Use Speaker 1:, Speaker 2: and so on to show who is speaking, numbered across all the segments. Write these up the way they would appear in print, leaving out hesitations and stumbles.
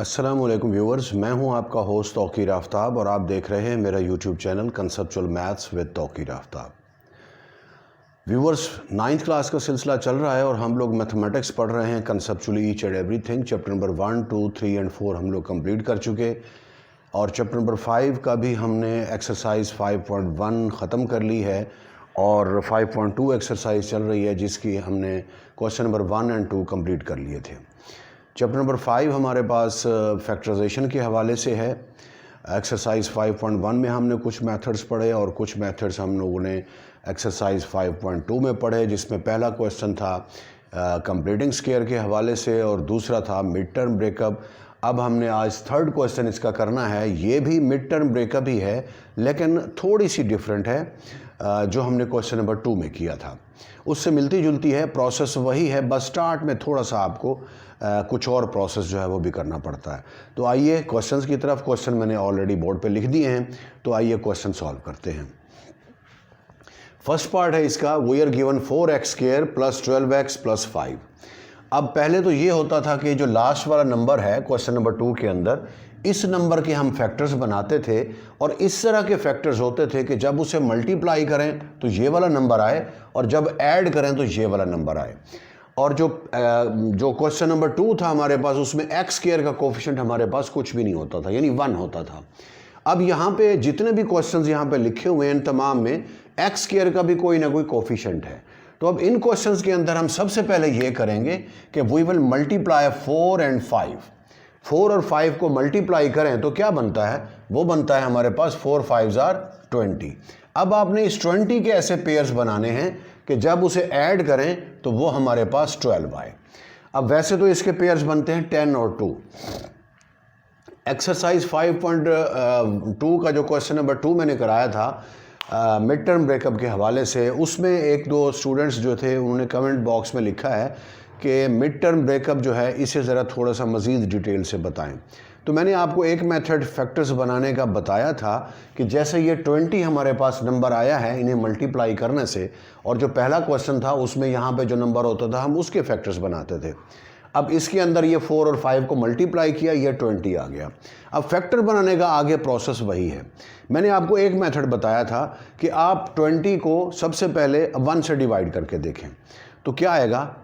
Speaker 1: अस्सलामुअलैकुम व्यूवर्स, मैं हूं आपका होस्ट तौकीर आफ्ताब और आप देख रहे हैं मेरा YouTube channel conceptual maths with Tauqeer Aftab. Viewers, 9th class का सिलसिला चल रहा है और हम लोग मैथमेटिक्स पढ़ रहे हैं conceptually each and everything. Chapter number 1, 2, 3 and 4 हम लोग कंप्लीट कर चुके और चैप्टर नंबर 5 का भी हमने एक्सरसाइज 5.1 ख़त्म कर ली है और 5.2 एक्सरसाइज चल रही है जिसकी हमने क्वेश्चन नंबर 1 एंड 2 कंप्लीट कर लिए थे। चैप्टर नंबर 5 हमारे पास फैक्टराइजेशन के हवाले से है। एक्सरसाइज 5.1 में हमने कुछ मेथड्स पढ़े और कुछ मेथड्स हम लोगों ने एक्सरसाइज 5.2 में पढ़े, जिसमें पहला क्वेश्चन था कंप्लीटिंग स्क्वायर के हवाले से और दूसरा था मिड टर्म ब्रेकअप। अब हमने आज थर्ड क्वेश्चन इसका करना है। ये भी मिड टर्म ब्रेकअप ही है लेकिन थोड़ी सी डिफरेंट है, जो हमने क्वेश्चन नंबर 2 में किया था उससे मिलती जुलती है। प्रोसेस वही है, बस स्टार्ट में थोड़ा सा आपको कुछ और प्रोसेस जो है वो भी करना पड़ता है। तो आइए क्वेश्चंस की तरफ। क्वेश्चन मैंने ऑलरेडी बोर्ड पे लिख दिए हैं, तो आइए क्वेश्चन सॉल्व करते हैं। फर्स्ट पार्ट है इसका, we are given 4x² + 12x + 5। अब पहले तो ये होता था कि जो लास्ट वाला नंबर है क्वेश्चन नंबर 2 के अंदर, इस नंबर के हम फैक्टर्स बनाते थे और इस तरह के फैक्टर्स होते थे कि जब उसे मल्टीप्लाई करें तो ये वाला नंबर आए और जब ऐड करें तो ये वाला नंबर आए। और जो क्वेश्चन नंबर 2 था हमारे पास, उसमें x² का कोफिशिएंट हमारे पास कुछ भी नहीं होता था, यानी 1 होता था। अब यहाँ पे जितने भी क्वेश्चंस यहाँ पे लिखे हुए हैं तमाम में x² का भी कोई ना कोई कोफिशिएंट है। तो अब इन क्वेश्चंस के अंदर हम सबसे पहले ये करेंगे कि वी विल मल्टीप्लाई 4 एंड 5। 4 और 5 को मल्टीप्लाई करें तो क्या बनता है? वो बनता है हमारे पास 4 5s are 20। अब आपने इस 20 के ऐसे पेयर्स बनाने हैं कि जब उसे ऐड करें तो वो हमारे पास 12 आए। अब वैसे तो इसके पेयर्स बनते हैं 10 और 2। एक्सरसाइज 5.2 का जो क्वेश्चन नंबर 2 मैंने कराया था मिड टर्म ब्रेकअप के हवाले से, उसमें एक दो स्टूडेंट्स जो थे उन्होंने कमेंट बॉक्स में लिखा है कि मिड टर्म ब्रेकअप जो है इसे ज़रा थोड़ा सा मज़ीद डिटेल से बताएं। तो मैंने आपको एक मेथड फैक्टर्स बनाने का बताया था कि जैसे ये 20 हमारे पास नंबर आया है इन्हें मल्टीप्लाई करने से, और जो पहला क्वेश्चन था उसमें यहाँ पे जो नंबर होता था हम उसके फैक्टर्स बनाते थे। अब इसके अंदर ये 4 और 5 को मल्टीप्लाई किया, ये 20 आ गया। अब फैक्टर बनाने का आगे प्रोसेस वही है। मैंने आपको एक मेथड बताया था कि आप 20 को सबसे पहले 1 से डिवाइड करके देखें तो क्या आएगा?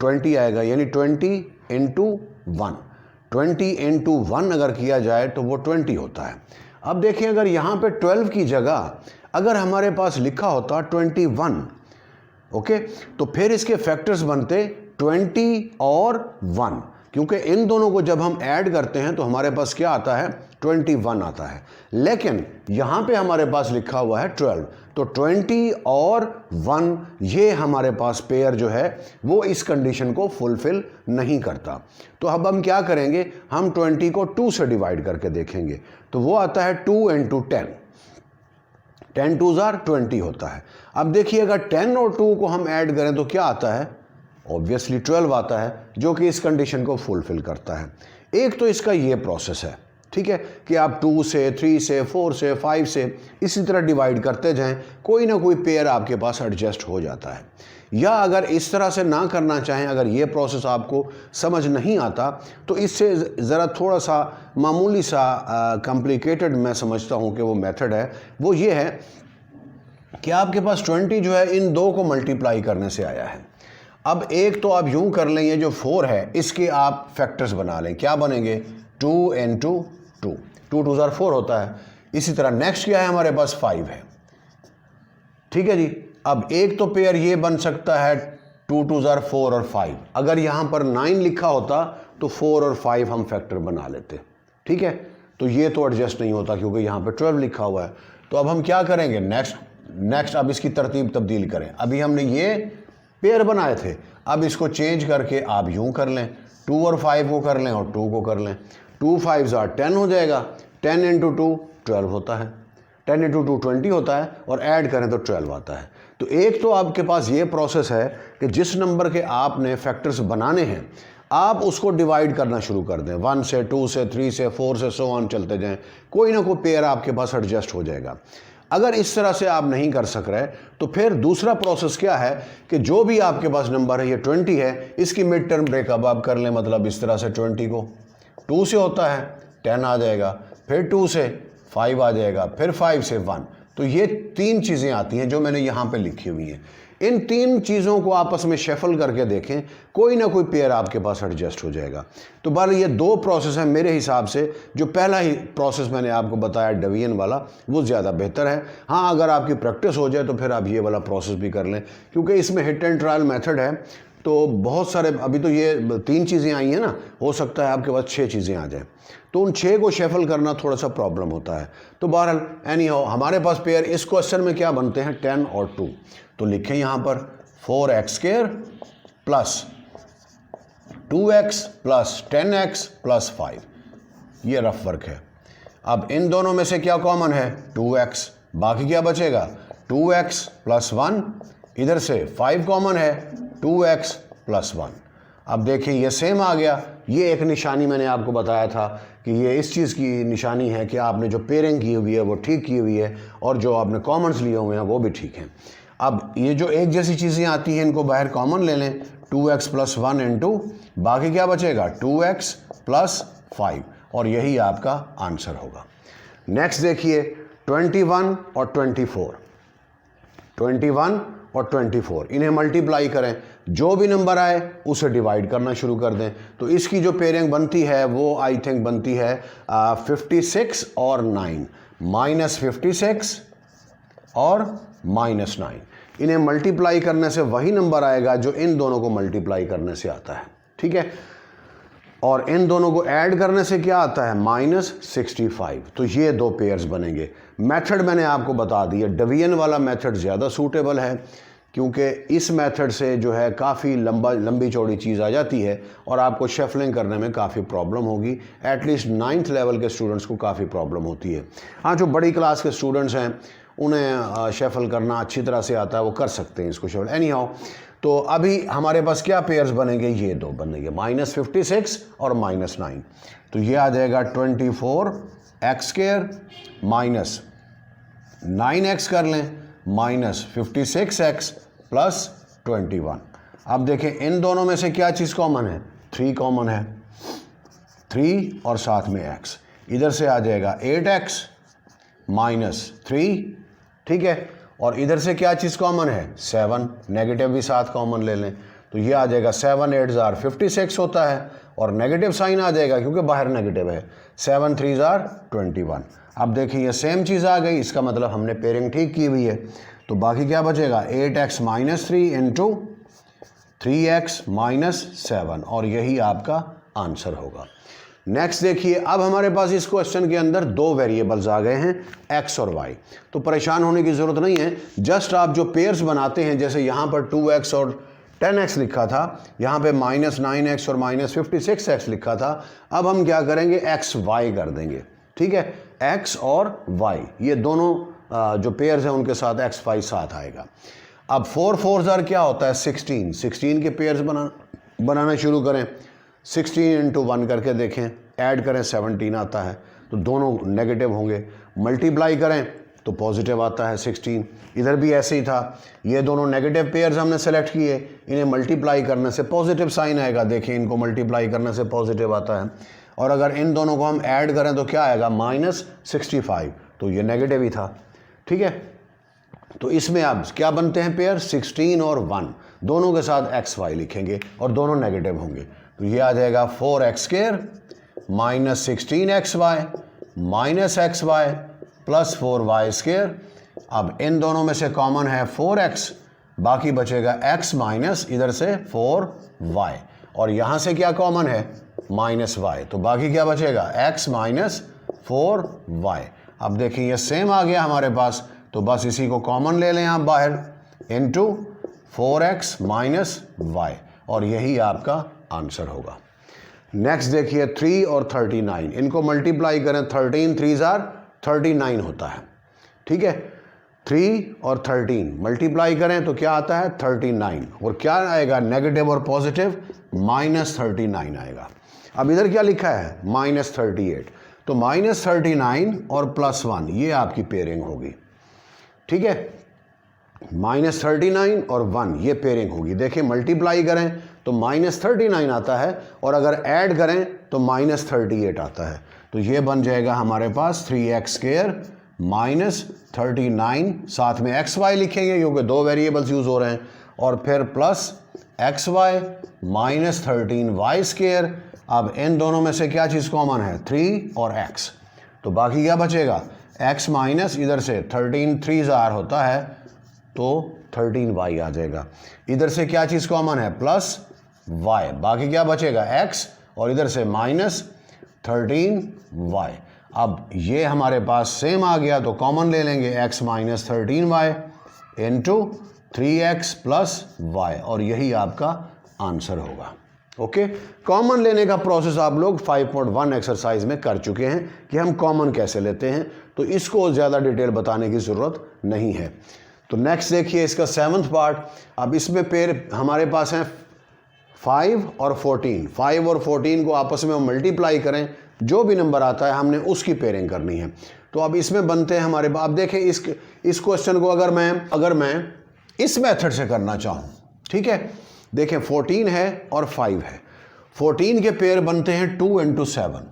Speaker 1: 20 आएगा, यानी 20 × 1। 20 × 1 अगर किया जाए तो वो 20 होता है। अब देखिए, अगर यहाँ पे 12 की जगह अगर हमारे पास लिखा होता 21, ओके, तो फिर इसके फैक्टर्स बनते 20 और 1, क्योंकि इन दोनों को जब हम ऐड करते हैं तो हमारे पास क्या आता है? 21 आता है। लेकिन यहाँ पे हमारे पास लिखा हुआ है 12, तो 20 और 1 ये हमारे पास पेयर जो है वो इस कंडीशन को फुलफिल नहीं करता। तो अब हम क्या करेंगे? हम 20 को 2 से डिवाइड करके देखेंगे तो वो आता है 2 × 10। 10 2s are 20 होता है। अब देखिए, अगर 10 और 2 को हम ऐड करें तो क्या आता है? ऑब्वियसली 12 आता है, जो कि इस कंडीशन को फुलफिल करता है। एक तो इसका ये प्रोसेस है, ठीक है, कि आप 2 से 3 से 4 से 5 से इसी तरह डिवाइड करते जाएं, कोई ना कोई पेयर आपके पास एडजस्ट हो जाता है। या अगर इस तरह से ना करना चाहें, अगर ये प्रोसेस आपको समझ नहीं आता तो इससे ज़रा थोड़ा सा मामूली सा कॉम्प्लिकेटेड मैं समझता हूँ कि वो मेथड है। वो ये है कि आपके पास 20 जो है इन दो को मल्टीप्लाई करने से आया है। अब एक तो आप यूं कर लें, ये जो 4 है इसके आप फैक्टर्स बना लें। क्या बनेंगे? 2 × 2, 2 2s are 4 होता है। इसी तरह नेक्स्ट क्या है हमारे पास? 5 है, ठीक है जी। अब एक तो पेयर ये बन सकता है 2 2s are 4 और 5। अगर यहाँ पर 9 लिखा होता तो 4 और 5 हम फैक्टर बना लेते, ठीक है। तो ये तो एडजस्ट नहीं होता क्योंकि यहाँ पर 12 लिखा हुआ है। तो अब हम क्या करेंगे? नेक्स्ट अब इसकी तरतीब तब्दील करें। अभी हमने ये पेयर बनाए थे, अब इसको चेंज करके आप यूं कर लें, 2 और 5 को कर लें और 2 को कर लें। 2 5s are 10 हो जाएगा, 10 × 2 12 होता है, 10 × 2 20 होता है और ऐड करें तो 12 आता है। तो एक तो आपके पास ये प्रोसेस है कि जिस नंबर के आपने फैक्टर्स बनाने हैं आप उसको डिवाइड करना शुरू कर दें, 1 से 2 से 3 से 4 से सो ऑन चलते जाएं, कोई ना कोई पेयर आपके पास एडजस्ट हो जाएगा। अगर इस तरह से आप नहीं कर सक रहे तो फिर दूसरा प्रोसेस क्या है कि जो भी आपके पास नंबर है, ये 20 है, इसकी मिड टर्म ब्रेकअप आप कर लें। मतलब इस तरह से 20 को 2 से होता है 10 आ जाएगा, फिर 2 से 5 आ जाएगा, फिर 5 से 1। तो ये 3 चीज़ें आती हैं जो मैंने यहाँ पे लिखी हुई हैं। इन 3 चीज़ों को आपस में शफल करके देखें, कोई ना कोई पेयर आपके पास एडजस्ट हो जाएगा। तो बहर ये 2 प्रोसेस हैं मेरे हिसाब से। जो पहला ही प्रोसेस मैंने आपको बताया डिवीजन वाला, वो ज़्यादा बेहतर है। हाँ, अगर आपकी प्रैक्टिस हो जाए तो फिर आप ये वाला प्रोसेस भी कर लें, क्योंकि इसमें हिट एंड ट्रायल मेथड है। तो बहुत सारे, अभी तो ये 3 चीज़ें आई हैं ना, हो सकता है आपके पास 6 चीज़ें आ जाएं, तो उन 6 को शफल करना थोड़ा सा प्रॉब्लम होता है। तो बहरहाल एनी हाउ हमारे पास पेयर इस क्वेश्चन में क्या बनते हैं, 10 और 2। तो लिखें यहाँ पर 4x² plus 2x plus 10x plus 5, ये रफ वर्क है। अब इन दोनों में से क्या कॉमन है, 2x, बाकी क्या बचेगा, 2x प्लस 1, इधर से 5 कॉमन है, 2x प्लस 1। अब देखिए ये सेम आ गया। ये एक निशानी मैंने आपको बताया था कि ये इस चीज़ की निशानी है कि आपने जो पेयरिंग की हुई है वो ठीक की हुई है, और जो आपने कॉमन्स लिए हुए हैं वो भी ठीक हैं। अब ये जो एक जैसी चीज़ें आती हैं इनको बाहर कॉमन ले लें, 2x प्लस 1 इंटू, बाकी क्या बचेगा, 2x प्लस 5, और यही आपका आंसर होगा। नेक्स्ट देखिए 21 और 24, 21 और 24 इन्हें मल्टीप्लाई करें, जो भी नंबर आए उसे डिवाइड करना शुरू कर दें। तो इसकी जो पेयरिंग बनती है वो आई थिंक बनती है 56 और 9, -56 और -9। इन्हें मल्टीप्लाई करने से वही नंबर आएगा जो इन दोनों को मल्टीप्लाई करने से आता है, ठीक है। और इन दोनों को ऐड करने से क्या आता है, -65। तो ये 2 पेयर्स बनेंगे। मेथड मैंने आपको बता दिया, डिवीजन वाला मेथड ज़्यादा सूटेबल है, क्योंकि इस मेथड से जो है काफ़ी लंबी चौड़ी चीज़ आ जाती है और आपको शफलिंग करने में काफ़ी प्रॉब्लम होगी। एटलीस्ट 9th लेवल के स्टूडेंट्स को काफ़ी प्रॉब्लम होती है। हाँ, जो बड़ी क्लास के स्टूडेंट्स हैं उन्हें शफल करना अच्छी तरह से आता है, वो कर सकते हैं इसको शफल। एनी हाउ, तो अभी हमारे पास क्या पेयर्स बनेंगे, ये 2 बनेंगे, -56 और -9। तो ये आ जाएगा 24x² माइनस 9x कर लें, -56x प्लस 21। अब देखें इन दोनों में से क्या चीज़ कॉमन है, 3 कॉमन है, 3 और साथ में x। इधर से आ जाएगा 8x -3, ठीक है। और इधर से क्या चीज़ कॉमन है, 7, नेगेटिव भी साथ कॉमन ले लें, तो ये आ जाएगा 7 8 जार 56 होता है, और नेगेटिव साइन आ जाएगा क्योंकि बाहर नेगेटिव है, 7 3 जार 21। अब देखिए ये सेम चीज़ आ गई, इसका मतलब हमने पेयरिंग ठीक की हुई है। तो बाकी क्या बचेगा, 8x -3 इंटू 3x -7, और यही आपका आंसर होगा। नेक्स्ट देखिए, अब हमारे पास इस क्वेश्चन के अंदर 2 वेरिएबल्स आ गए हैं, x और y। तो परेशान होने की ज़रूरत नहीं है, जस्ट आप जो पेयर्स बनाते हैं, जैसे यहाँ पर 2x और 10x लिखा था, यहाँ पे -9x और -56x लिखा था। अब हम क्या करेंगे, x y कर देंगे, ठीक है। x और y ये दोनों जो पेयर्स हैं उनके साथ x y साथ आएगा। अब 4 4 जार क्या होता है, 16 के पेयर्स बनाना शुरू करें। 16 इंटू 1 करके देखें, ऐड करें 17 आता है, तो दोनों नेगेटिव होंगे। मल्टीप्लाई करें तो पॉजिटिव आता है 16। इधर भी ऐसे ही था, ये दोनों नेगेटिव पेयर्स हमने सेलेक्ट किए, इन्हें मल्टीप्लाई करने से पॉजिटिव साइन आएगा। देखिए इनको मल्टीप्लाई करने से पॉजिटिव आता है, और अगर इन दोनों को हम ऐड करें तो क्या आएगा, -65, तो ये नेगेटिव ही था, ठीक है। तो इसमें अब क्या बनते हैं पेयर, 16 और 1 दोनों के साथ x y लिखेंगे और दोनों नेगेटिव होंगे। तो ये आ जाएगा 4x² -16xy -xy plus 4y²। अब इन दोनों में से कॉमन है 4x, बाकी बचेगा x माइनस इधर से 4y, और यहाँ से क्या कॉमन है, -y, तो बाकी क्या बचेगा, x माइनस 4y। अब देखिए ये सेम आ गया हमारे पास, तो बस इसी को कॉमन ले लें आप बाहर, इंटू 4x -y, और यही आपका आंसर होगा। नेक्स्ट देखिए 3 और 39, इनको मल्टीप्लाई करें, 13 3 जार 39 होता है, ठीक है। 3 और 13 मल्टीप्लाई करें तो क्या आता है, 39, और क्या आएगा, नेगेटिव और पॉजिटिव -39 आएगा। अब इधर क्या लिखा है, -38, तो -39 और +1 ये आपकी पेयरिंग होगी, ठीक है। -39 और 1 ये पेयरिंग होगी। देखिए मल्टीप्लाई करें तो -39 आता है, और अगर ऐड करें तो -38 आता है। तो ये बन जाएगा हमारे पास 3x² -39, साथ में xy लिखेंगे क्योंकि दो वेरिएबल्स यूज़ हो रहे हैं, और फिर प्लस xy -13y²। अब इन दोनों में से क्या चीज़ कॉमन है? 3 और x, तो बाकी क्या बचेगा? x माइनस इधर से 13 3 ज़ार होता है तो 13y आ जाएगा। इधर से क्या चीज़ कॉमन है? प्लस y, बाकी क्या बचेगा? x, और इधर से -13y। अब ये हमारे पास सेम आ गया तो कॉमन ले लेंगे, x -13y into 3x plus y, और यही आपका आंसर होगा। ओके, कॉमन लेने का प्रोसेस आप लोग 5.1 एक्सरसाइज में कर चुके हैं कि हम कॉमन कैसे लेते हैं, तो इसको ज़्यादा डिटेल बताने की ज़रूरत नहीं है। तो नेक्स्ट देखिए इसका 7th पार्ट। अब इसमें पेयर हमारे पास हैं 5 और 14। 5 और 14 को आपस में मल्टीप्लाई करें, जो भी नंबर आता है हमने उसकी पेयरिंग करनी है। तो अब इसमें बनते हैं हमारे पास, अब देखें इस क्वेश्चन को अगर मैं इस मेथड से करना चाहूँ, ठीक है, देखें 14 है और 5 है। 14 के पेयर बनते हैं 2 × 7,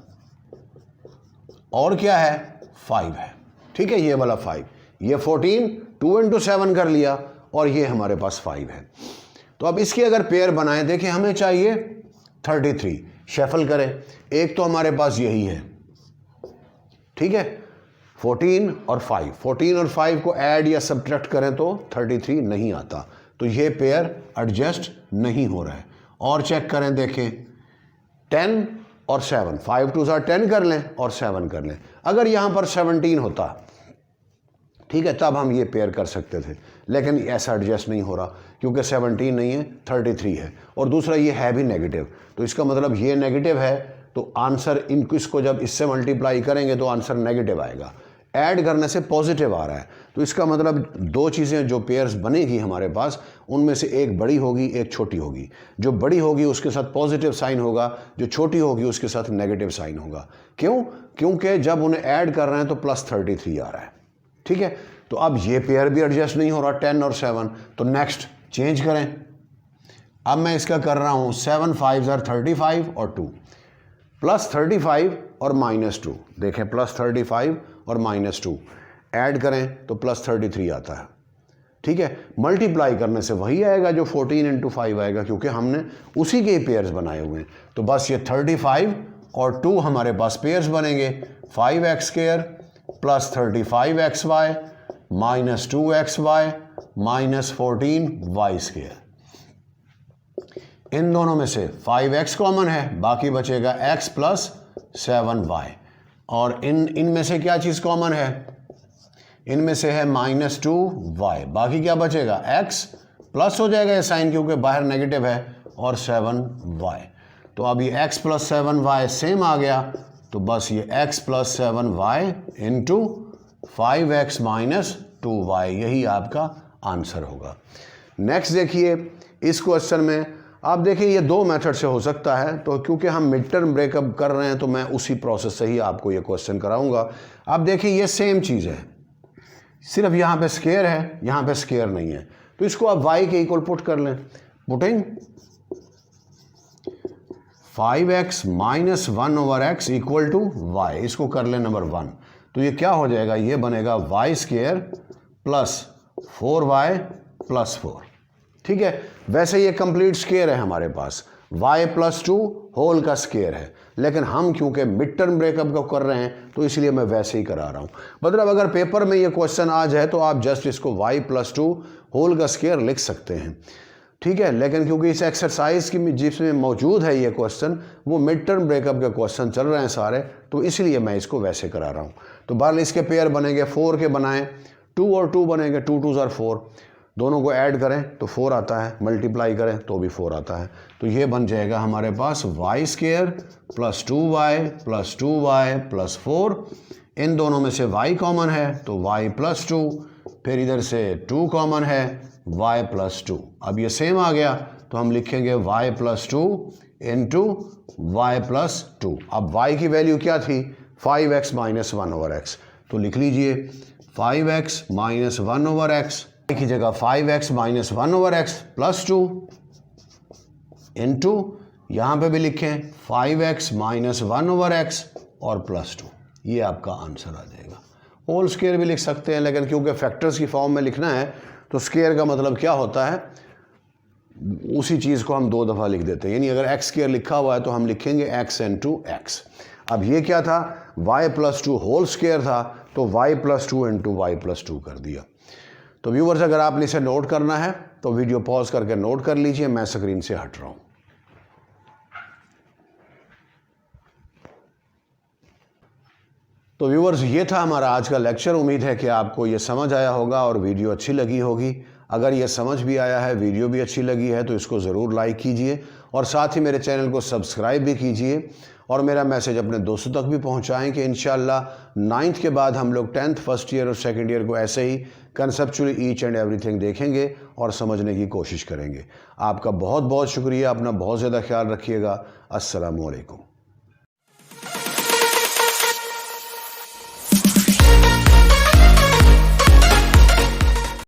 Speaker 1: और क्या है? 5 है, ठीक है, ये वाला 5, ये 14 2 × 7 कर लिया, और ये हमारे पास 5 है। तो अब इसके अगर पेयर बनाएं, देखिए हमें चाहिए 33, शफल करें, एक तो हमारे पास यही है, ठीक है, 14 और 5, 14 और 5 को ऐड या सब्ट्रैक्ट करें तो 33 नहीं आता, तो ये पेयर एडजस्ट नहीं हो रहा है। और चेक करें, देखें 10 और 7, 5 2 10 कर लें और 7 कर लें। अगर यहाँ पर 17 होता, ठीक है, तब हम ये पेयर कर सकते थे, लेकिन ऐसा एडजस्ट नहीं हो रहा क्योंकि 17 नहीं है, 33 है, और दूसरा ये है भी नेगेटिव, तो इसका मतलब ये नेगेटिव है, तो आंसर इसको जब इससे मल्टीप्लाई करेंगे तो आंसर नेगेटिव आएगा। ऐड करने से पॉजिटिव आ रहा है, तो इसका मतलब दो चीज़ें जो पेयर्स बनेगी हमारे पास, उनमें से एक बड़ी होगी, एक छोटी होगी। जो बड़ी होगी उसके साथ पॉजिटिव साइन होगा, जो छोटी होगी उसके साथ नेगेटिव साइन होगा। क्यों? क्योंकि जब उन्हें ऐड कर रहे हैं तो +33 आ रहा है, ठीक है। तो अब ये पेयर भी एडजस्ट नहीं हो रहा, 10 और 7, तो नेक्स्ट चेंज करें। अब मैं इसका कर रहा हूँ 7 5 are 35 और 2, +35 और -2, देखें +35 और -2 ऐड करें तो +33 आता है, ठीक है। मल्टीप्लाई करने से वही आएगा जो 14 × 5 आएगा, क्योंकि हमने उसी के पेयर्स बनाए हुए हैं। तो बस ये 35 और 2 हमारे पास पेयर्स बनेंगे, 5x² + 35xy -2xy -14y²। इन दोनों में से 5x कॉमन है, बाकी बचेगा x + 7y, और इनमें से क्या चीज़ कॉमन है? इनमें से है -2y, बाकी क्या बचेगा? x प्लस हो जाएगा ये साइन क्योंकि बाहर नेगेटिव है, और 7y। तो अब ये x + 7y सेम आ गया, तो बस ये x + 7y into 5x - 2y, यही आपका आंसर होगा। नेक्स्ट देखिए इस क्वेश्चन में, आप देखिए ये दो मेथड से हो सकता है, तो क्योंकि हम मिड टर्म ब्रेकअप कर रहे हैं तो मैं उसी प्रोसेस से ही आपको ये क्वेश्चन कराऊंगा। आप देखिए ये सेम चीज़ है, सिर्फ यहाँ पे स्केयर है, यहाँ पे स्केयर नहीं है, तो इसको आप y के इक्वल पुट कर लें। पुटिंग 5x - 1/x = y, इसको कर लें नंबर 1, तो ये क्या हो जाएगा? ये बनेगा y² + 4y + 4, ठीक है। वैसे ये कंप्लीट स्केयर है हमारे पास, y + 2 होल का स्केयर है, लेकिन हम क्योंकि मिड टर्म ब्रेकअप को कर रहे हैं तो इसलिए मैं वैसे ही करा रहा हूँ। मतलब अगर पेपर में ये क्वेश्चन आ जाए तो आप जस्ट इसको y + 2 होल का स्केयर लिख सकते हैं, ठीक है। लेकिन क्योंकि इस एक्सरसाइज की जिसमें मौजूद है ये क्वेश्चन, वो मिड टर्म ब्रेकअप के क्वेश्चन चल रहे हैं सारे, तो इसलिए मैं इसको वैसे करा रहा हूँ। तो बहरहाल इसके पेयर बनेंगे 4 के बनाएं, 2 और 2 बनेंगे, 2 2 are 4, दोनों को ऐड करें तो 4 आता है, मल्टीप्लाई करें तो भी 4 आता है। तो ये बन जाएगा हमारे पास y² + 2y + 2y + 4। इन दोनों में से y कॉमन है तो y + 2, फिर इधर से 2 कॉमन है, y + 2। अब ये सेम आ गया तो हम लिखेंगे y + 2 इंटू y + 2। अब y की वैल्यू क्या थी? 5x - 1/x, तो लिख लीजिए 5x - 1/x की जगह 5x - 1/x + 2 इनटू यहाँ पे भी लिखें 5x माइनस 1/x और +2। ये आपका आंसर आ जाएगा। होल स्क्वायर भी लिख सकते हैं, लेकिन क्योंकि फैक्टर्स की फॉर्म में लिखना है तो स्क्वायर का मतलब क्या होता है, उसी चीज़ को हम 2 दफ़ा लिख देते हैं। यानी अगर x स्क्वायर लिखा हुआ है तो हम लिखेंगे x इंटू x। अब ये क्या था, y + 2 होल स्क्वायर था, तो y + 2 इंटू y + 2 कर दिया। तो व्यूवर्स, अगर आपने इसे नोट करना है तो वीडियो पॉज करके नोट कर लीजिए, मैं स्क्रीन से हट रहा हूँ। तो व्यूवर्स, ये था हमारा आज का लेक्चर। उम्मीद है कि आपको ये समझ आया होगा और वीडियो अच्छी लगी होगी। अगर ये समझ भी आया है, वीडियो भी अच्छी लगी है, तो इसको ज़रूर लाइक कीजिए और साथ ही मेरे चैनल को सब्सक्राइब भी कीजिए और मेरा मैसेज अपने दोस्तों तक भी पहुंचाएं कि इंशाल्लाह 9th के बाद हम लोग 10th फर्स्ट ईयर और सेकंड ईयर को ऐसे ही कंसेप्चुअली ईच एंड एवरीथिंग देखेंगे और समझने की कोशिश करेंगे। आपका बहुत बहुत शुक्रिया। अपना बहुत ज़्यादा ख्याल रखिएगा। अस्सलामु अलैकुम।